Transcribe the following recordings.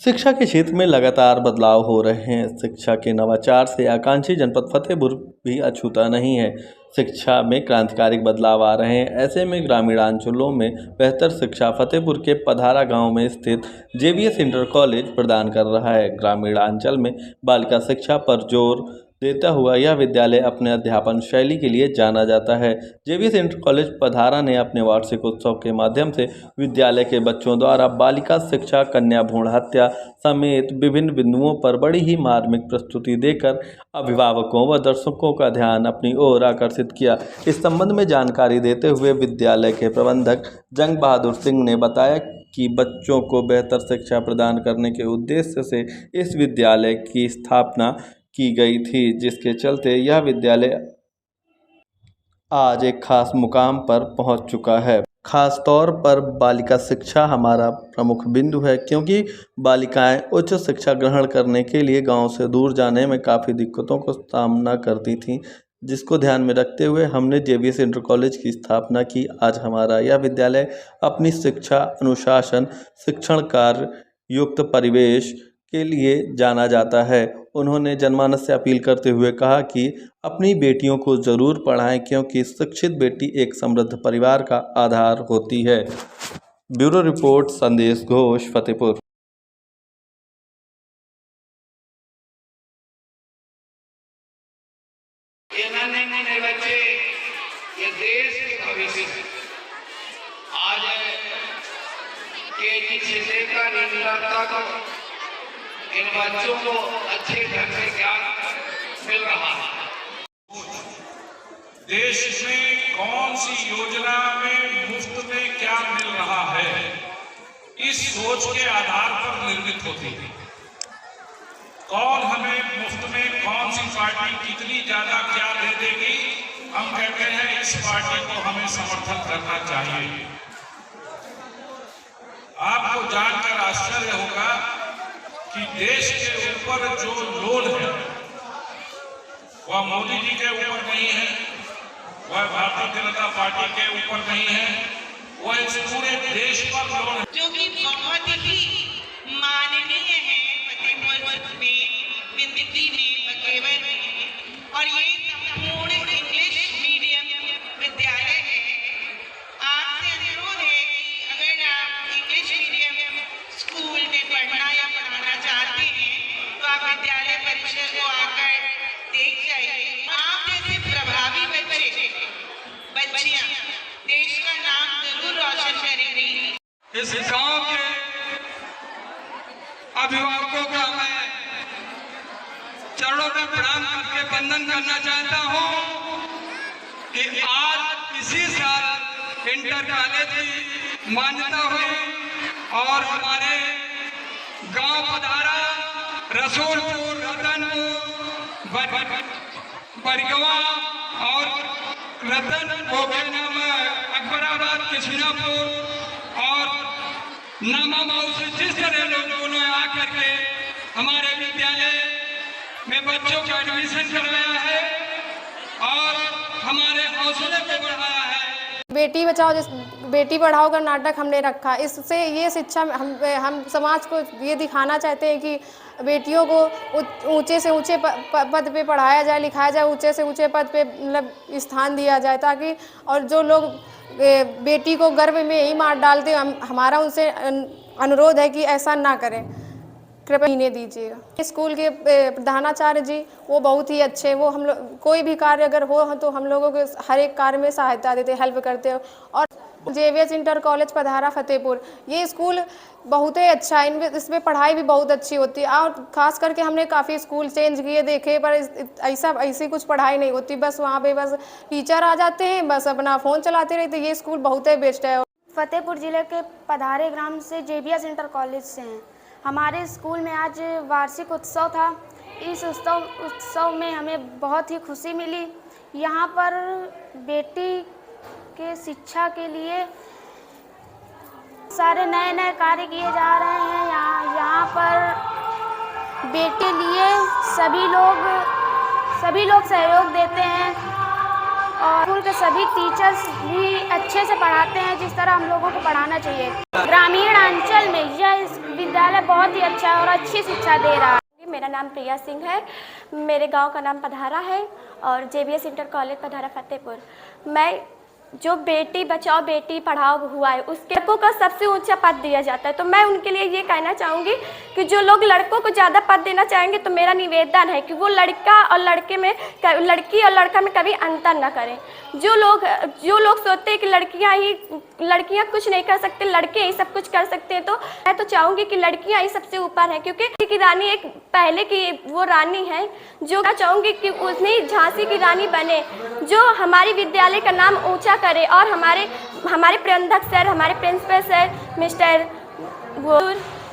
शिक्षा के क्षेत्र में लगातार बदलाव हो रहे हैं। शिक्षा के नवाचार से आकांक्षी जनपद फतेहपुर भी अछूता नहीं है। शिक्षा में क्रांतिकारी बदलाव आ रहे हैं। ऐसे में ग्रामीणांचलों में बेहतर शिक्षा फतेहपुर के पधारा गांव में स्थित जेवीएस इंटर कॉलेज प्रदान कर रहा है। ग्रामीणांचल में बालिका शिक्षा पर जोर देता हुआ यह विद्यालय अपने अध्यापन शैली के लिए जाना जाता है। जेवीएस इंटर कॉलेज पधारा ने अपने वार्षिक उत्सव के माध्यम से विद्यालय के बच्चों द्वारा बालिका शिक्षा, कन्या भ्रूण हत्या समेत विभिन्न बिंदुओं पर बड़ी ही मार्मिक प्रस्तुति देकर अभिभावकों व दर्शकों का ध्यान अपनी ओर आकर्षित किया। इस संबंध में जानकारी देते हुए विद्यालय के प्रबंधक जंग बहादुर सिंह ने बताया कि बच्चों को बेहतर शिक्षा प्रदान करने के उद्देश्य से इस विद्यालय की स्थापना की गई थी, जिसके चलते यह विद्यालय आज एक खास मुकाम पर पहुंच चुका है। खास तौर पर बालिका शिक्षा हमारा प्रमुख बिंदु है, क्योंकि बालिकाएं उच्च शिक्षा ग्रहण करने के लिए गांव से दूर जाने में काफ़ी दिक्कतों का सामना करती थीं, जिसको ध्यान में रखते हुए हमने जेवीएस इंटर कॉलेज की स्थापना की। आज हमारा यह विद्यालय अपनी शिक्षा, अनुशासन, शिक्षण कार्य युक्त परिवेश के लिए जाना जाता है। उन्होंने जनमानस से अपील करते हुए कहा कि अपनी बेटियों को ज़रूर पढ़ाएं, क्योंकि शिक्षित बेटी एक समृद्ध परिवार का आधार होती है। ब्यूरो रिपोर्ट, संदेश घोष, फतेहपुर। बच्चे ये देश के भविष्य आज केजी से लेकर इंटर तक इन बच्चों को अच्छे ढंग से ज्ञान मिल रहा है। देश में कौन सी योजना में मुफ्त में क्या मिल रहा है, इस सोच के आधार पर निर्मित होती है। कौन हमें मुफ्त में कौन सी पार्टी कितनी ज्यादा क्या दे देगी, हम कहते हैं इस पार्टी को हमें समर्थन करना चाहिए। आपको जानकर आश्चर्य होगा कि देश के ऊपर जो लोड है वह मोदी जी के ऊपर नहीं है, वह भारतीय जनता पार्टी के ऊपर नहीं है, वह इस पूरे देश पर लोड है, जो कि बहुत ही माननीय है फतेहपुर में, जिंदगी में, बकेवर में। और ये संपूर्ण इंग्लिश मीडियम विद्यालय है। आपसे अनुरोध है कि अगर आप इंग्लिश मीडियम स्कूल में पढ़ना या पढ़ाना चाहते हैं तो आप विद्यालय परिसर को आकर देख जाइए। आप जैसे प्रभावी बच्चियां देश का नाम जरूर रोशन करेंगी। इस गांव के अभिभावकों का मैं चरणों में प्रणाम करके वंदन करना चाहता हूं कि आज इसी साल इंटर कॉलेज की मान्यता हुई और हमारे गांव पधारा, रसूलपुर, रतनपुर, बरगवा और अकबराबाद, किशनापुर और नामामाऊ से जिस तरह लोगों ने आकर के हमारे विद्यालय में बच्चों का एडमिशन करवाया है और हमारे हौसले को बढ़ाया है। बेटी बचाओ बेटी पढ़ाओ का नाटक हमने रखा। इससे ये शिक्षा हम समाज को ये दिखाना चाहते हैं कि बेटियों को ऊंचे से ऊंचे पद पे पढ़ाया जाए, लिखाया जाए, ऊंचे से ऊंचे पद पे मतलब स्थान दिया जाए, ताकि और जो लोग बेटी को गर्भ में ही मार डालते, हमारा उनसे अनुरोध है कि ऐसा ना करें, कृपया इन्हें दीजिएगा। स्कूल के प्रधानाचार्य जी वो बहुत ही अच्छे, वो हम लोग कोई भी कार्य अगर हो तो हम लोगों के हर एक कार्य में सहायता देते, हेल्प करते हो। और जेवीएस इंटर कॉलेज पधारा फतेहपुर, ये स्कूल बहुत ही अच्छा है, इसमें पढ़ाई भी बहुत अच्छी होती है। और ख़ास करके हमने काफ़ी स्कूल चेंज किए, देखे, पर ऐसी कुछ पढ़ाई नहीं होती। बस वहाँ पे बस टीचर आ जाते हैं, बस अपना फ़ोन चलाते रहते। ये स्कूल बहुत ही बेस्ट है। फतेहपुर ज़िले के पधारे ग्राम से जेवीएस इंटर कॉलेज से हैं। हमारे स्कूल में आज वार्षिक उत्सव था। इस उत्सव में हमें बहुत ही खुशी मिली। यहाँ पर बेटी के शिक्षा के लिए सारे नए कार्य किए जा रहे हैं। यहाँ पर बेटी लिए सभी लोग सहयोग देते हैं और स्कूल के सभी टीचर्स भी अच्छे से पढ़ाते हैं जिस तरह हम लोगों को पढ़ाना चाहिए। ग्रामीण अंचल में यह विद्यालय बहुत ही अच्छा और अच्छी शिक्षा दे रहा है। मेरा नाम प्रिया सिंह है, मेरे गांव का नाम पधारा है और JBS इंटर कॉलेज पधारा फतेहपुर। मैं जो बेटी बचाओ बेटी पढ़ाओ हुआ है उसके लड़कों का सबसे ऊंचा पद दिया जाता है, तो मैं उनके लिए ये कहना चाहूँगी कि जो लोग लड़कों को ज़्यादा पद देना चाहेंगे तो मेरा निवेदन है कि वो लड़का और लड़के में, लड़की और लड़का में कभी अंतर ना करें। जो लोग सोचते हैं कि लड़कियां कुछ नहीं कर सकते, लड़के ही सब कुछ कर सकते हैं, तो मैं तो चाहूँगी कि लड़कियां ही सबसे ऊपर हैं, क्योंकि की रानी एक पहले की वो रानी है जो मैं चाहूँगी कि उसने झांसी की रानी बने, जो हमारी विद्यालय का नाम ऊँचा करे और हमारे प्रबंधक सर, हमारे प्रिंसिपल सर मिस्टर वो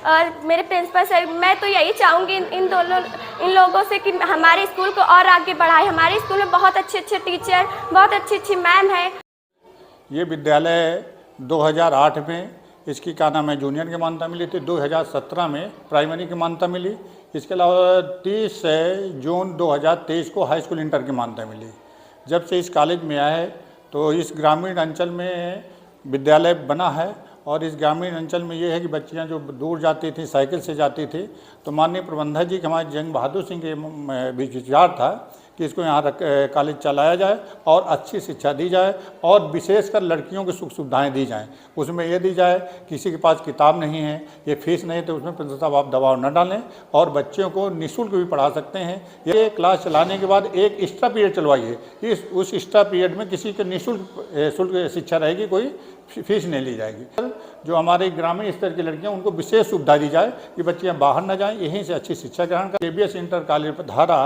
और मेरे प्रिंसिपल सर, मैं तो यही चाहूँगी इन लोगों से कि हमारे स्कूल को और आगे बढ़ाए। हमारे स्कूल में बहुत अच्छे टीचर, बहुत अच्छी मैम है। ये विद्यालय 2008 में इसकी क्या नाम है जूनियर की मान्यता मिली थी, 2017 में प्राइमरी की मान्यता मिली। इसके अलावा 30 जून 2023 को हाई स्कूल इंटर की मान्यता मिली। जब से इस कॉलेज में आया है तो इस ग्रामीण अंचल में विद्यालय बना है और इस ग्रामीण अंचल में ये है कि बच्चियां जो दूर जाती थी, साइकिल से जाती थी, तो माननीय प्रबंधक जी के हमारे जंग बहादुर सिंह के विचार था कि इसको यहाँ कॉलेज चलाया जाए और अच्छी शिक्षा दी जाए और विशेषकर लड़कियों की सुख सुविधाएँ दी जाएँ। उसमें ये दी जाए किसी के पास किताब नहीं है, ये फीस नहीं है तो उसमें प्रिंसिपल साहब आप दबाव न डालें और बच्चों को निःशुल्क भी पढ़ा सकते हैं। ये क्लास चलाने के बाद एक एक्स्ट्रा पीरियड चलवाइए, उस एक्स्ट्रा पीरियड में किसी के निःशुल्क शिक्षा रहेगी, कोई फीस नहीं ली जाएगी। जो हमारे ग्रामीण स्तर की लड़कियां उनको विशेष सुविधा दी जाए कि बच्चियां बाहर न जाएं, यहीं से अच्छी शिक्षा ग्रहण करें। JBS इंटर कॉलेज पधारा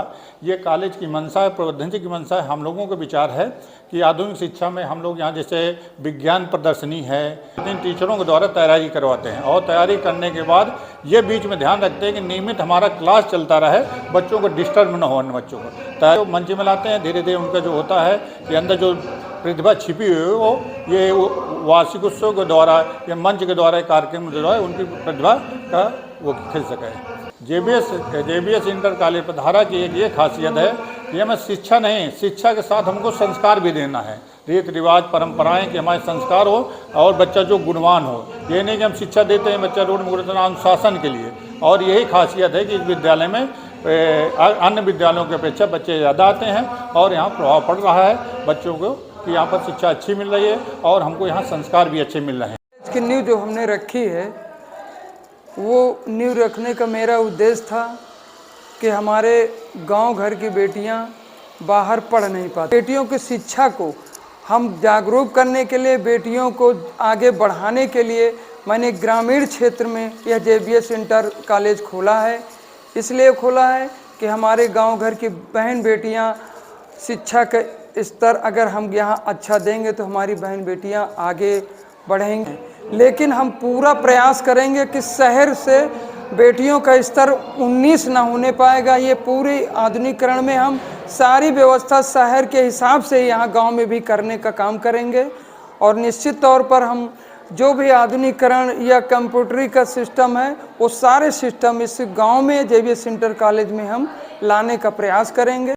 ये कॉलेज की मंशा है, प्रबंधन जी की मंशा है। हम लोगों का विचार है कि आधुनिक शिक्षा में हम लोग यहाँ जैसे विज्ञान प्रदर्शनी है, इन टीचरों के द्वारा तैयारी करवाते हैं और तैयारी करने के बाद ये बीच में ध्यान रखते हैं कि नियमित हमारा क्लास चलता रहे, बच्चों को डिस्टर्ब न हो। बच्चों को तैयारी मंच में लाते हैं, धीरे धीरे उनका जो होता है कि अंदर जो प्रतिभा छिपी हुई है वो ये वार्षिक उत्सव के द्वारा या मंच के द्वारा कार्यक्रम के द्वारा उनकी प्रतिभा का वो खिल सके। JBS इंटर कॉलेज पधारा की एक ये खासियत है कि हमें शिक्षा नहीं, शिक्षा के साथ हमको संस्कार भी देना है, रीति रिवाज परंपराएं कि हमारे संस्कार हो और बच्चा जो गुणवान हो। ये नहीं कि हम शिक्षा देते हैं बच्चा रोड मुक्त अनुशासन के लिए, और यही खासियत है कि इस विद्यालय में अन्य विद्यालयों की अपेक्षा बच्चे ज़्यादा आते हैं और यहाँ प्रभाव पड़ रहा है बच्चों को कि यहाँ पर शिक्षा अच्छी मिल रही है और हमको यहाँ संस्कार भी अच्छे मिल रहे हैं। इसकी नींव जो हमने रखी है वो नींव रखने का मेरा उद्देश्य था कि हमारे गांव घर की बेटियां बाहर पढ़ नहीं पाती। बेटियों की शिक्षा को हम जागरूक करने के लिए, बेटियों को आगे बढ़ाने के लिए मैंने ग्रामीण क्षेत्र में यह JBS इंटर कॉलेज खोला है। इसलिए खोला है कि हमारे गांव घर की बहन बेटियां शिक्षा के स्तर अगर हम यहाँ अच्छा देंगे तो हमारी बहन बेटियाँ आगे बढ़ेंगी। लेकिन हम पूरा प्रयास करेंगे कि शहर से बेटियों का स्तर 19 ना होने पाएगा। ये पूरी आधुनिकीकरण में हम सारी व्यवस्था शहर के हिसाब से यहाँ गांव में भी करने का काम करेंगे और निश्चित तौर पर हम जो भी आधुनिकीकरण या कंप्यूटरी का सिस्टम है वो सारे सिस्टम इस गांव में JBS इंटर कॉलेज में हम लाने का प्रयास करेंगे।